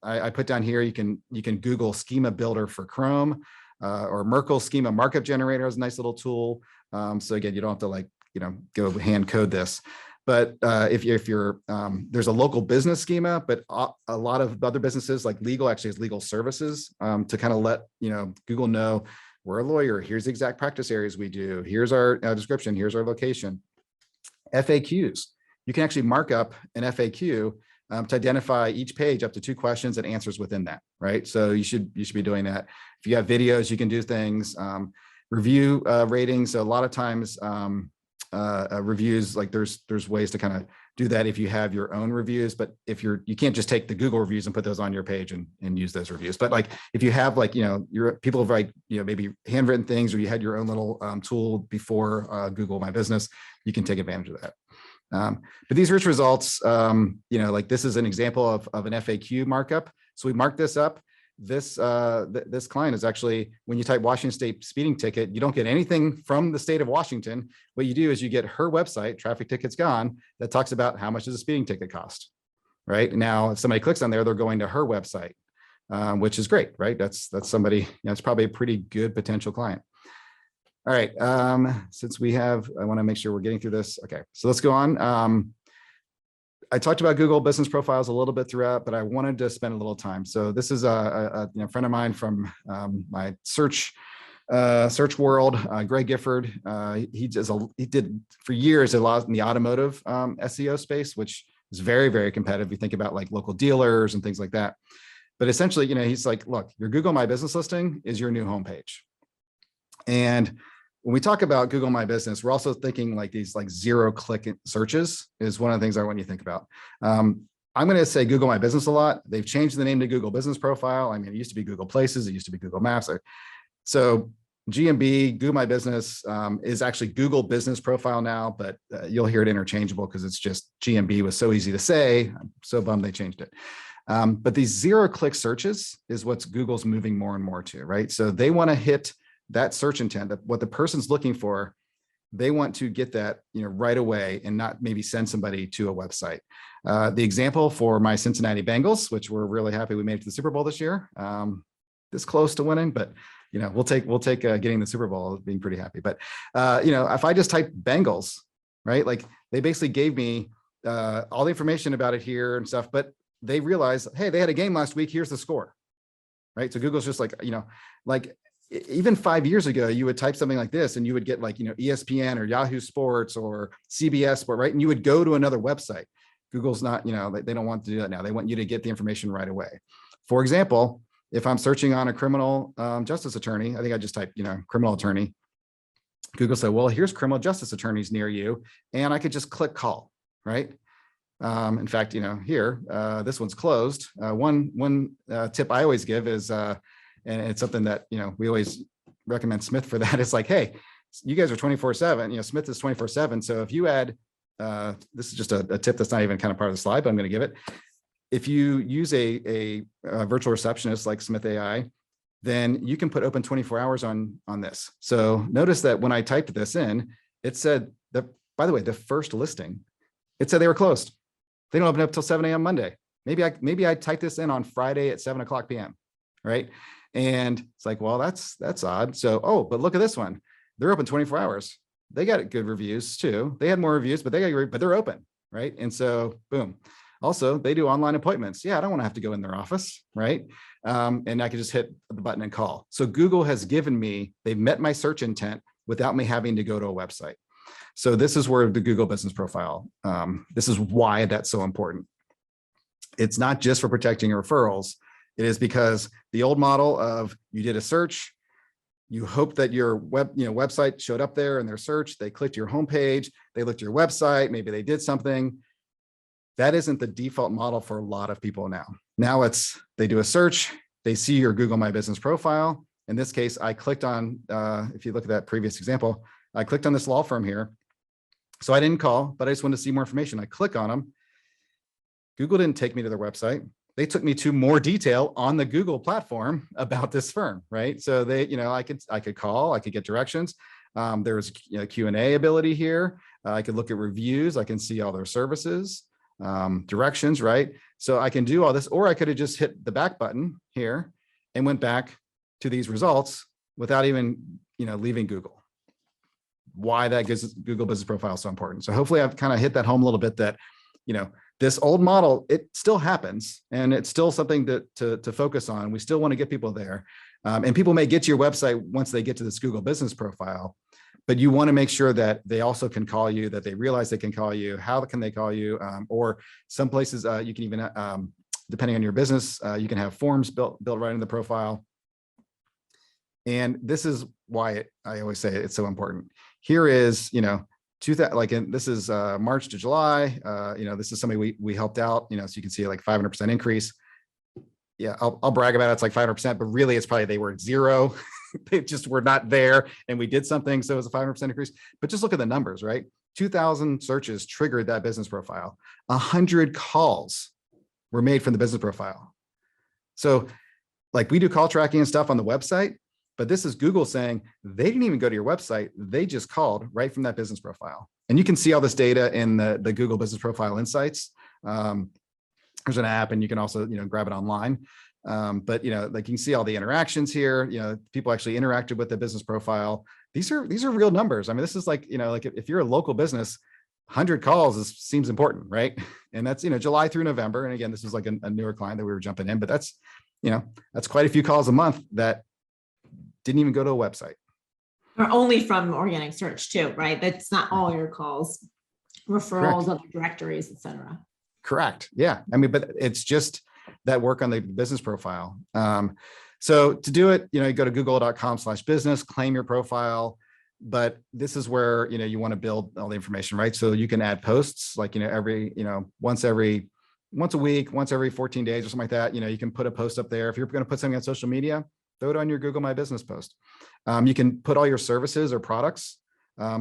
I put down here, you can Google schema builder for Chrome, or Merkle schema markup generator is a nice little tool. So again, you don't have to like, go hand code this. But if you're there's a local business schema, but a lot of other businesses like legal actually has legal services to kind of let Google know we're a lawyer. Here's the exact practice areas we do. Here's our description. Here's our location. FAQs. You can actually mark up an FAQ to identify each page up to 2 questions and answers within that, right? So you should be doing that. If you have videos, you can do things. Review ratings. So a lot of times reviews, like there's ways to kind of do that if you have your own reviews, but if you can't just take the Google reviews and put those on your page and use those reviews. But like if you have like, your people have like, maybe handwritten things, or you had your own little tool before Google My Business, you can take advantage of that. But these rich results, like this is an example of an FAQ markup. So we marked this up. This client is actually, when you type Washington State speeding ticket, you don't get anything from the state of Washington. What you do is you get her website, Traffic Tickets Gone, that talks about how much does a speeding ticket cost, right? Now, if somebody clicks on there, they're going to her website, which is great, right? That's somebody, it's probably a pretty good potential client. All right, since I want to make sure we're getting through this. Okay, so let's go on. I talked about Google business profiles a little bit throughout, but I wanted to spend a little time. So this is a friend of mine from my search world, Greg Gifford. He did for years a lot in the automotive SEO space, which is very, very competitive. You think about like local dealers and things like that. But essentially, he's like, look, your Google My Business listing is your new homepage. And when we talk about Google My Business, we're also thinking like these like 0-click searches is one of the things I want you to think about. I'm going to say Google My Business a lot. They've changed the name to Google Business Profile. I mean, it used to be Google Places. It used to be Google Maps. So GMB, Google My Business is actually Google Business Profile now, but you'll hear it interchangeable because it's just GMB was so easy to say. I'm so bummed they changed it. But these 0-click searches is what's Google's moving more and more to, right? So they want to hit that search intent, that what the person's looking for, they want to get that right away and not maybe send somebody to a website. The example for my Cincinnati Bengals, which we're really happy we made it to the Super Bowl this year, this close to winning, but we'll take getting the Super Bowl as being pretty happy. But if I just type Bengals, right, like they basically gave me all the information about it here and stuff, but they realized, hey, they had a game last week. Here's the score, right? So Google's just like, like even 5 years ago, you would type something like this and you would get like, ESPN or Yahoo Sports or CBS Sport, right? And you would go to another website. Google's not, they don't want to do that now. They want you to get the information right away. For example, if I'm searching on a criminal justice attorney, I think I just typed, criminal attorney. Google said, well, here's criminal justice attorneys near you. And I could just click call, right? In fact, here, this one's closed. One tip I always give is, and it's something that, we always recommend Smith for that. It's like, hey, you guys are 24/7, Smith is 24/7. So if you add, this is just a tip that's not even kind of part of the slide, but I'm going to give it. If you use a virtual receptionist like Smith.ai, then you can put open 24 hours on this. So notice that when I typed this in, it said that, by the way, the first listing, it said they were closed. They don't open up till 7 a.m. Monday. Maybe I typed this in on Friday at 7:00 p.m. Right. And it's like, well, that's odd. So, but look at this one. They're open 24 hours. They got good reviews too. They had more reviews, but they're open. Right. And so boom. Also, they do online appointments. Yeah, I don't want to have to go in their office. Right. And I can just hit the button and call. So Google has given me, they've met my search intent without me having to go to a website. So this is where the Google Business Profile, this is why that's so important. It's not just for protecting your referrals. It is because the old model of you did a search, you hope that your website showed up there in their search, they clicked your homepage, they looked at your website, maybe they did something. That isn't the default model for a lot of people now. Now they do a search, they see your Google My Business Profile. In this case, I clicked on, if you look at that previous example, I clicked on this law firm here. So I didn't call, but I just wanted to see more information. I click on them. Google didn't take me to their website. they took me to more detail on the Google platform about this firm, right? So they, I could call, I could get directions. There's Q&A ability here. I could look at reviews. I can see all their services, directions, right? So I can do all this, or I could have just hit the back button here and went back to these results without even, leaving Google. Why that Google Business Profile is so important. So hopefully I've kind of hit that home a little bit that, this old model, it still happens, and it's still something to focus on. We still want to get people there. And people may get to your website once they get to this Google Business Profile, but you want to make sure that they also can call you, that they realize they can call you. How can they call you? Or some places you can even, depending on your business, you can have forms built right in the profile. And this is why I always say it's so important. Here is, this is March to July. This is somebody we helped out, so you can see like 500% increase. Yeah, I'll brag about it. It's like 500%, but really it's probably they were at zero. They just were not there, and we did something. So it was a 500% increase, but just look at the numbers, right? 2,000 searches triggered that business profile. 100 calls were made from the business profile. So like we do call tracking and stuff on the website, but this is Google saying they didn't even go to your website. They just called right from that business profile. And you can see all this data in the Google Business Profile Insights. There's an app, and you can also, grab it online. But, like you can see all the interactions here, people actually interacted with the business profile. These are real numbers. I mean, this is like, like if you're a local business, 100 calls seems important, right? And that's, July through November. And again, this is like a newer client that we were jumping in, but that's, that's quite a few calls a month that didn't even go to a website. Or only from organic search too, right? That's not all your calls, referrals, other directories, et cetera. Correct. Yeah. I mean, but it's just that work on the business profile. So to do it, you go to google.com/business, claim your profile. But this is where, you want to build all the information, right? So you can add posts like, every, once a week, once every 14 days or something like that. You can put a post up there. If you're going to put something on social media, throw it on your Google My Business post. You can put all your services or products.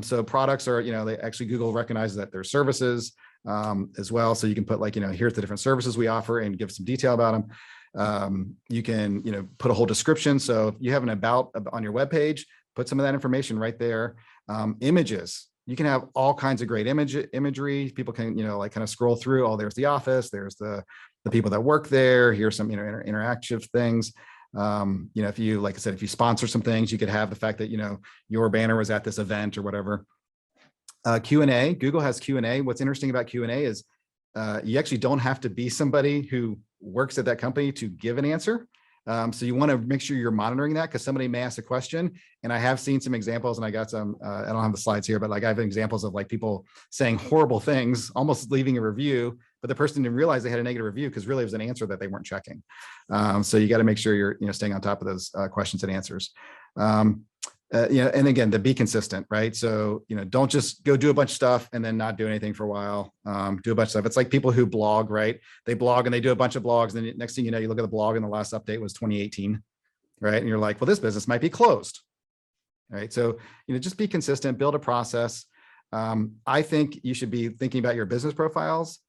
So products are, they actually, Google recognizes that they're services as well. So you can put like, here's the different services we offer and give some detail about them. You can, put a whole description. So if you have an about on your webpage, put some of that information right there. Images, you can have all kinds of great imagery. People can, like kind of scroll through, oh, there's the office, there's the people that work there. Here's some, interactive things. If you, like I said, if you sponsor some things, you could have the fact that, your banner was at this event or whatever. Q&A, Google has Q&A. What's interesting about Q&A is you actually don't have to be somebody who works at that company to give an answer. So you want to make sure you're monitoring that, because somebody may ask a question. And I have seen some examples, and I got some, I don't have the slides here, but like I have examples of like people saying horrible things, almost leaving a review, but the person didn't realize they had a negative review because really it was an answer that they weren't checking. So you got to make sure you're staying on top of those questions and answers. And again, to be consistent, right? So, don't just go do a bunch of stuff and then not do anything for a while. Do a bunch of stuff. It's like people who blog, right? They blog and they do a bunch of blogs. And then next thing you know, you look at the blog and the last update was 2018, right? And you're like, well, this business might be closed, right? So, just be consistent, build a process. I think you should be thinking about your business profiles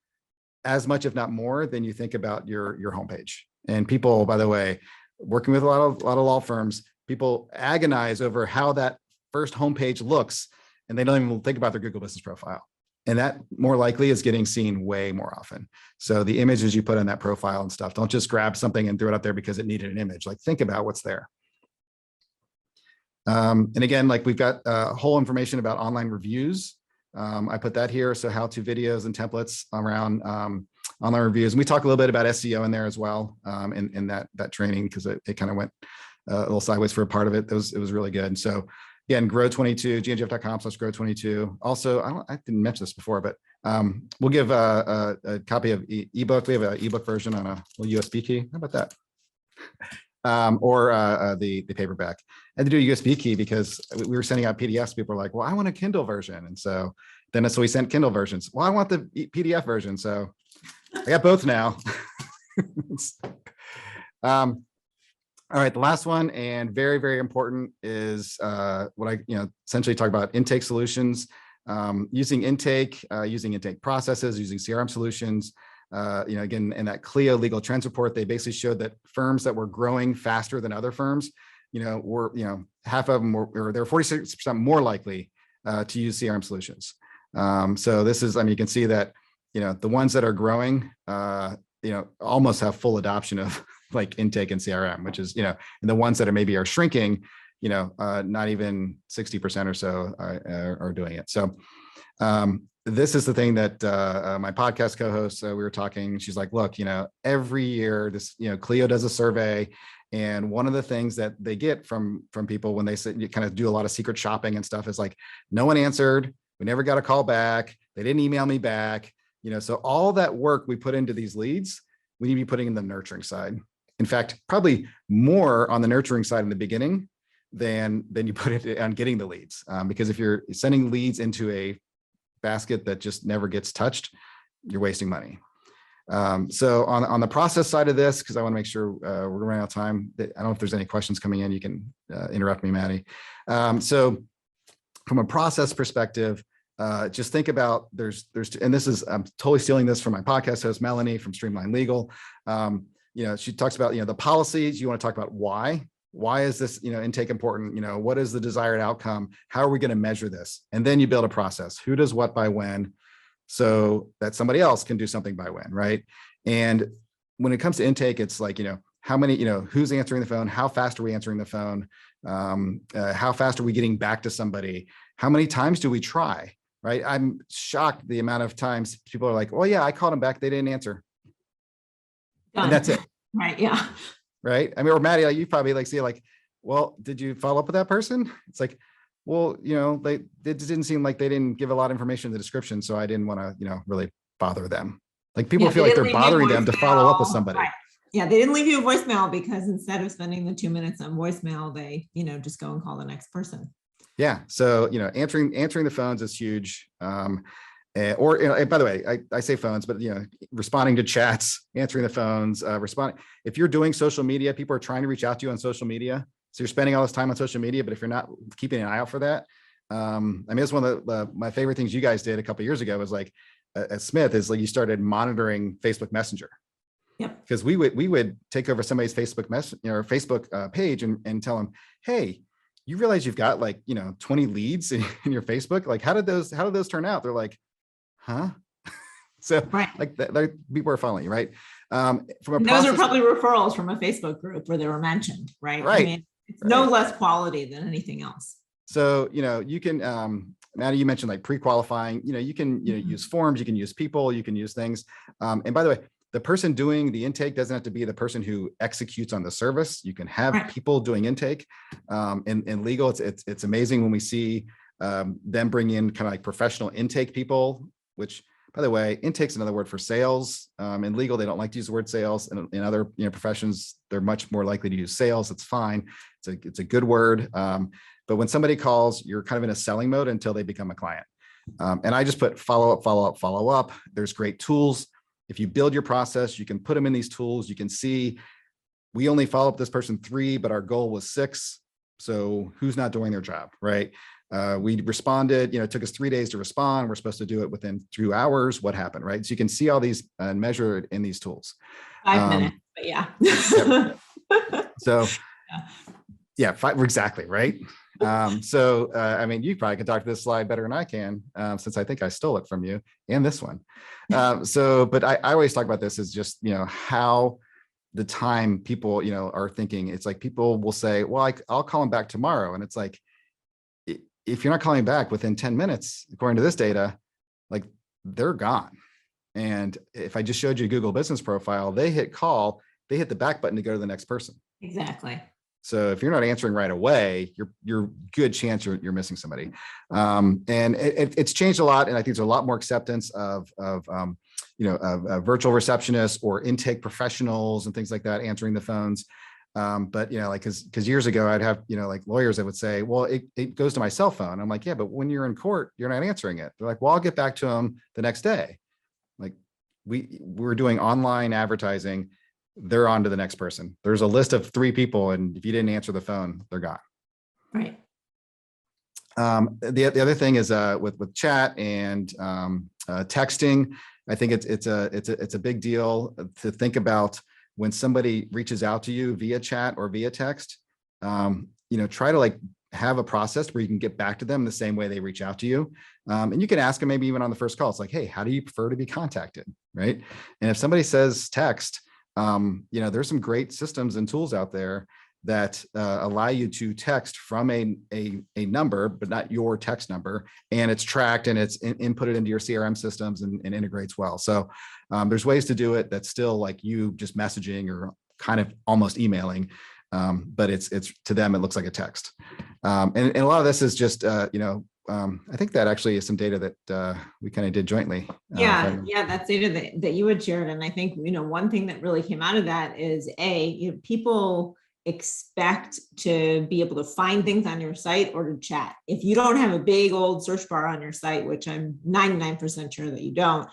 as much, if not more, than you think about your homepage. And people, by the way, working with a lot of law firms, people agonize over how that first homepage looks, and they don't even think about their Google Business Profile. And that more likely is getting seen way more often. So the images you put on that profile and stuff, don't just grab something and throw it up there because it needed an image. Like, think about what's there. And again, like we've got whole information about online reviews. I put that here. So how-to videos and templates around online reviews. And we talk a little bit about SEO in there as well in that training, because it kind of went a little sideways for a part of it. It was really good. So again, grow22, gngf.com/grow22. Also, I didn't mention this before, but we'll give a copy of ebook. We have an ebook version on a little USB key. How about that? Or the paperback. I had to do a USB key because we were sending out PDFs. People were like, well, I want a Kindle version. And so we sent Kindle versions. Well, I want the PDF version. So I got both now. All right, the last one, and very, very important, is what I essentially talk about: intake solutions, using intake processes, using CRM solutions. Again, in that Clio legal trends report, they basically showed that firms that were growing faster than other firms, were, half of them were, or they're 46% more likely to use CRM solutions. So this is, you can see that, the ones that are growing, almost have full adoption of like intake and CRM, which is, and the ones that are maybe are shrinking, not even 60% or so are doing it. So this is the thing that my podcast co-host, we were talking, she's like, look, every year this, Clio does a survey. And one of the things that they get from people when they kind of do a lot of secret shopping and stuff is like, no one answered. We never got a call back. They didn't email me back. So all that work we put into these leads, we need to be putting in the nurturing side. In fact, probably more on the nurturing side in the beginning than you put it on getting the leads. Because if you're sending leads into a basket that just never gets touched, you're wasting money. So on the process side of this, because I want to make sure we're running out of time, I don't know if there's any questions coming in. You can interrupt me, Maddy. So from a process perspective, just think about and this is, I'm totally stealing this from my podcast host, Melanie from Streamline Legal. She talks about, the policies. You want to talk about why is this, intake important? What is the desired outcome? How are we going to measure this? And then you build a process. Who does what by when, so that somebody else can do something by when, right? And when it comes to intake, it's like, how many, who's answering the phone? How fast are we answering the phone? How fast are we getting back to somebody? How many times do we try, right? I'm shocked the amount of times people are like, oh yeah, I called them back. They didn't answer. Done. And that's it. Right. Yeah. Right. Or Maddy, you probably see well, did you follow up with that person? It's like, well, it didn't seem like they didn't give a lot of information in the description. So I didn't want to, really bother them. Like people feel like they're bothering them to follow up with somebody. Right. Yeah. They didn't leave you a voicemail because instead of spending the 2 minutes on voicemail, they, just go and call the next person. Yeah. So, answering the phones is huge. And by the way, I say phones, but, responding to chats, answering the phones, responding. If you're doing social media, people are trying to reach out to you on social media. So you're spending all this time on social media, but if you're not keeping an eye out for that, it's one of my favorite things you guys did a couple of years ago was like, at Smith is like, you started monitoring Facebook Messenger. Yep. Because we would take over somebody's Facebook Facebook page and tell them, hey, you realize you've got 20 leads in your Facebook. Like, how did those turn out? They're like, huh? So right. People are following you, right? Those are probably referrals from a Facebook group where they were mentioned, right? Right. It's no less quality than anything else. So, you can, Maddy, you mentioned like pre-qualifying, you can, use forms, you can use people, you can use things. And by the way, the person doing the intake doesn't have to be the person who executes on the service. You can have people doing intake. In legal, it's amazing when we see them bring in kind of like professional intake people, which, by the way, intake's another word for sales. In legal, they don't like to use the word sales. And in other professions, they're much more likely to use sales. It's fine. It's a good word. But when somebody calls, you're kind of in a selling mode until they become a client. And I just put follow up, follow up, follow up. There's great tools. If you build your process, you can put them in these tools. You can see, we only follow up this person 3, but our goal was 6. So who's not doing their job, right? We responded, it took us 3 days to respond. We're supposed to do it within 2 hours. What happened, right? So you can see all these and measure it in these tools. 5 minutes, but yeah. So yeah, 5, exactly, right? You probably can talk to this slide better than I can, since I think I stole it from you and this one. But I always talk about this as just, how the time people, are thinking. It's like people will say, well, I'll call them back tomorrow. And it's like, if you're not calling back within 10 minutes, according to this data, like they're gone. And if I just showed you a Google business profile, they hit call, they hit the back button to go to the next person. Exactly. So if you're not answering right away, you're good chance you're missing somebody. And it's changed a lot. And I think there's a lot more acceptance of virtual receptionists or intake professionals and things like that, answering the phones. But because years ago I'd have, lawyers that would say, well, it goes to my cell phone. I'm like, yeah, but when you're in court, you're not answering it. They're like, well, I'll get back to them the next day. Like we're doing online advertising. They're on to the next person. There's a list of 3 people. And if you didn't answer the phone, they're gone. Right. The other thing is with chat and Texting, I think it's a big deal to think about when somebody reaches out to you via chat or via text. Try to have a process where you can get back to them the same way they reach out to you. And you can ask them maybe even on the first call. It's like, hey, how do you prefer to be contacted? Right. And if somebody says text, there's some great systems and tools out there that allow you to text from a number, but not your text number. And it's tracked and it's inputted into your CRM systems and integrates well. So there's ways to do it that's still like you just messaging or kind of almost emailing. But it's to them, it looks like a text. And a lot of this is just, I think that actually is some data that we kind of did jointly. Yeah, that's data that you had shared. And I think, one thing that really came out of that is people expect to be able to find things on your site or to chat. If you don't have a big old search bar on your site, which I'm 99% sure that you don't,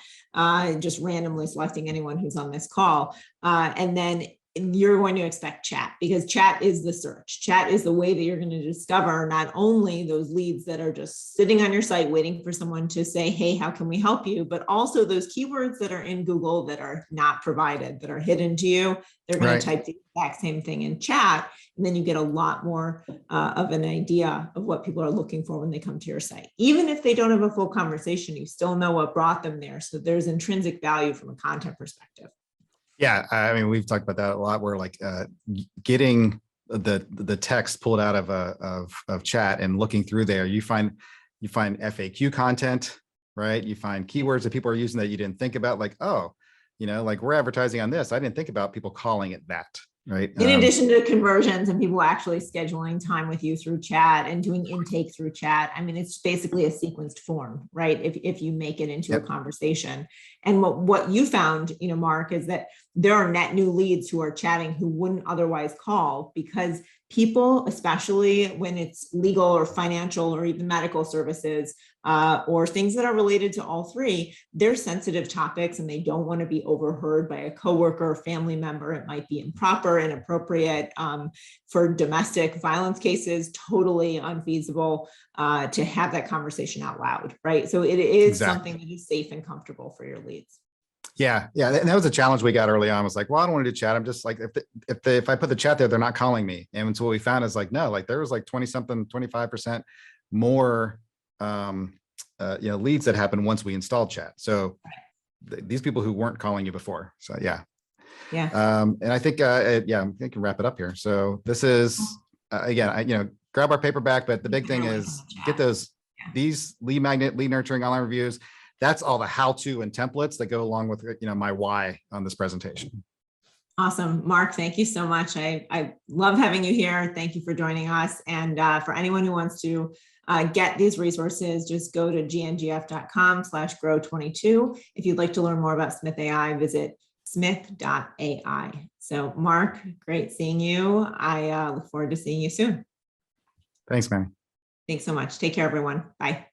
just randomly selecting anyone who's on this call, and then you're going to expect chat, because chat is the search. Chat is the way that you're going to discover not only those leads that are just sitting on your site waiting for someone to say, hey, how can we help you? But also those keywords that are in Google that are not provided, that are hidden to you. They're going to type the exact same thing in chat. And then you get a lot more of an idea of what people are looking for when they come to your site. Even if they don't have a full conversation, you still know what brought them there. So there's intrinsic value from a content perspective. Yeah, I mean, we've talked about that a lot. Where getting the text pulled out of chat and looking through there, you find FAQ content, right? You find keywords that people are using that you didn't think about. Like, oh, we're advertising on this. I didn't think about people calling it that. Right. In addition to conversions and people actually scheduling time with you through chat and doing intake through chat. I mean, it's basically a sequenced form, right? If you make it into a conversation. And what you found, Mark, is that there are net new leads who are chatting who wouldn't otherwise call, because people, especially when it's legal or financial or even medical services, or things that are related to all three, they're sensitive topics and they don't want to be overheard by a coworker or family member. It might be improper, inappropriate, for domestic violence cases, totally unfeasible to have that conversation out loud, right? So it is something that is safe and comfortable for your leads. Yeah. And that was a challenge we got early on. I was like, well, I don't want to do chat. I'm just like, if I put the chat there, they're not calling me. And so what we found is no, there was 25% more, leads that happened once we installed chat. So these people who weren't calling you before. So yeah. And I think, I think we can wrap it up here. So this is, again, grab our paperback, but the big thing is get these lead magnet, lead nurturing, online reviews. That's all the how-to and templates that go along with, my why on this presentation. Awesome. Mark, thank you so much. I love having you here. Thank you for joining us. And for anyone who wants to get these resources, just go to gnGF.com/grow22. If you'd like to learn more about Smith.ai, visit smith.ai. So Mark, great seeing you. I look forward to seeing you soon. Thanks, man. Thanks so much. Take care, everyone. Bye.